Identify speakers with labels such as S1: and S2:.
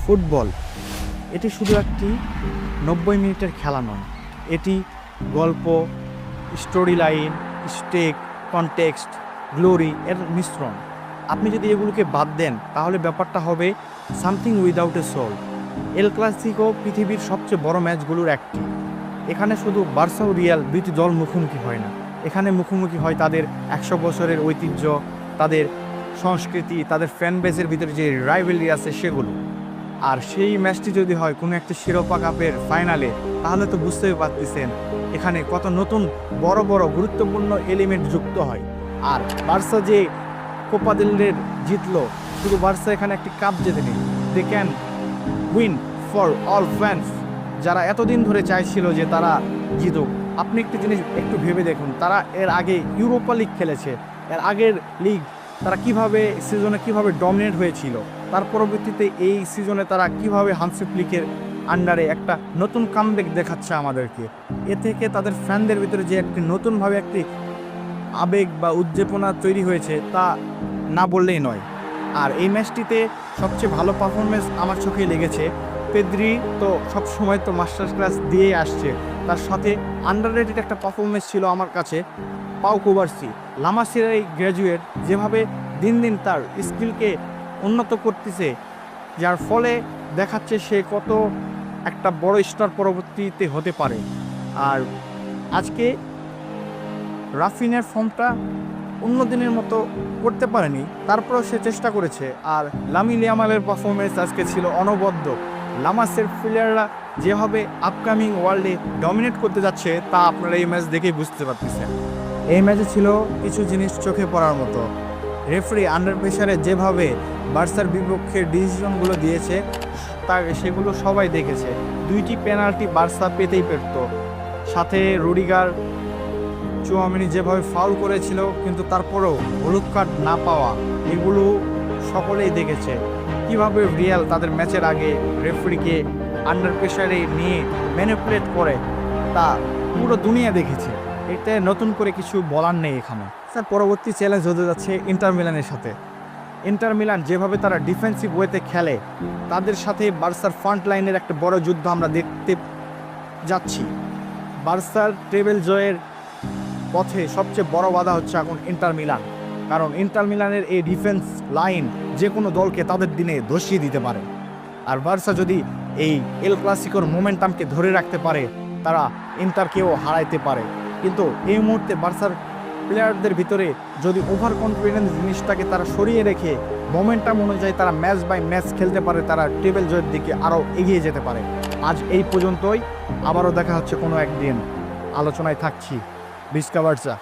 S1: Football এটি শুধু একটি 90 মিনিটের খেলা নয়, এটি গল্প, story line, stake, context, glory এর মিশ্রণ। আপনি যদি এগুলোকে বাদ দেন তাহলে ব্যাপারটা হবে something without a soul. El Clasico পৃথিবীর সবচেয়ে বড় ম্যাচগুলোর একটি। এখানে শুধু বার্সা ও রিয়াল দুইটি দল মুখোমুখি হয় না, এখানে মুখোমুখি হয় তাদের 100 বছরের ঐতিহ্য, তাদের সংস্কৃতি, তাদের ফ্যান বেসের ভিতরে যে রাইভেলরি আছে সেগুলো। আর সেই ম্যাচটি যদি হয় কোনো একটা শিরোপা কাপের ফাইনালে, তাহলে তো বুঝতেই পারতেছেন এখানে কত নতুন বড় বড় গুরুত্বপূর্ণ এলিমেন্ট যুক্ত হয়। আর বার্সা যে কোপা দেল রে জিতলো, শুধু বার্সা এখানে একটি কাপ জেতেনি, they can win for all fans যারা এতদিন ধরে চাইছিল যে তারা জিতুক। আপনি একটি জিনিস একটু ভেবে দেখুন, তারা এর আগে ইউরোপা লিগ খেলেছে, এর আগের লিগ তারা কিভাবে সিজনে কিভাবে ডমিনেট হয়েছিল, তার পরবর্তীতে এই সিজনে তারা কিভাবে হান্সি ফ্লিকের আন্ডারে একটা নতুন কামব্যাক দেখাচ্ছে আমাদেরকে। এ থেকে তাদের ফ্যানদের ভিতরে যে একটি নতুনভাবে একটি আবেগ বা উদ্দীপনা তৈরি হয়েছে তা না বললেই নয়। আর এই ম্যাচটিতে সবচেয়ে ভালো পারফরমেন্স আমার চোখে লেগেছে পেদ্রি, তো সব সময় তো মাস্টার ক্লাস দিয়েই আসছে, তার সাথে আন্ডাররেটেড একটা পারফরমেন্স ছিল আমার কাছে পাউ কুবার্সি। লামাসিয়ার এই গ্র্যাজুয়েট যেভাবে দিন দিন তার স্কিলকে উন্নত করতেছে, যার ফলে দেখাচ্ছে সে কত একটা বড় স্টার পরবর্তীতে হতে পারে। আর আজকে রাফিনের ফর্মটা অন্য দিনের মতো করতে পারেনি, তারপরেও সে চেষ্টা করেছে। আর লামিন ইয়ামালের পারফরমেন্স আজকে ছিল অনবদ্য। লামাসের প্লেয়াররা যেভাবে আপকামিং ওয়ার্ল্ডে ডমিনেট করতে যাচ্ছে তা আপনারা এই ম্যাচ দেখেই বুঝতে পারতেছেন। এই ম্যাচে ছিল কিছু জিনিস চোখে পড়ার মতো। রেফারি আন্ডার প্রেশারে যেভাবে বার্সার বিপক্ষে ডিসিশনগুলো দিয়েছে তা সেগুলো সবাই দেখেছে। দুইটি পেনাল্টি বার্সা পেতেই পারত, সাথে রুডিগার চুয়ামিনি যেভাবে ফাউল করেছিল কিন্তু তারপরেও হলুদ কার্ড না পাওয়া, এগুলো সকলেই দেখেছে। কিভাবে রিয়াল তাদের ম্যাচের আগে রেফারিকে আন্ডার প্রেশারে নিয়ে ম্যানিপুলেট করে তা পুরো দুনিয়া দেখেছে। এতে নতুন করে কিছু বলার নেই এখানে। স্যার, পরবর্তী চ্যালেঞ্জ হতে যাচ্ছে ইন্টার মিলানের সাথে। ইন্টার মিলান যেভাবে তারা ডিফেন্সিভ ওয়েতে খেলে, তাদের সাথে বার্সার ফ্রন্ট লাইনের একটা বড় যুদ্ধ আমরা দেখতে যাচ্ছি। বার্সার টেবিল জয়ের পথে সবচেয়ে বড় বাধা হচ্ছে এখন ইন্টার মিলান, কারণ ইন্টার মিলানের এই ডিফেন্স লাইন যে কোনো দলকে তাদের দিনে ধসিয়ে দিতে পারে। আর বার্সা যদি এই এল ক্লাসিকোর মোমেন্টামকে ধরে রাখতে পারে, তারা ইন্টারকেও হারাইতে পারে। কিন্তু এই মুহূর্তে বার্সার প্লেয়ারদের ভিতরে যদি ওভার কনফিডেন্স জিনিসটাকে তারা সরিয়ে রেখে মোমেন্টাম অনুযায়ী তারা ম্যাচ বাই ম্যাচ খেলতে পারে, তারা টেবিল জয়ের দিকে আরও এগিয়ে যেতে পারে। আজ এই পর্যন্তই, আবারও দেখা হচ্ছে কোনো একদিন। আলোচনায় থাকছি। ভিস্কা বার্সা।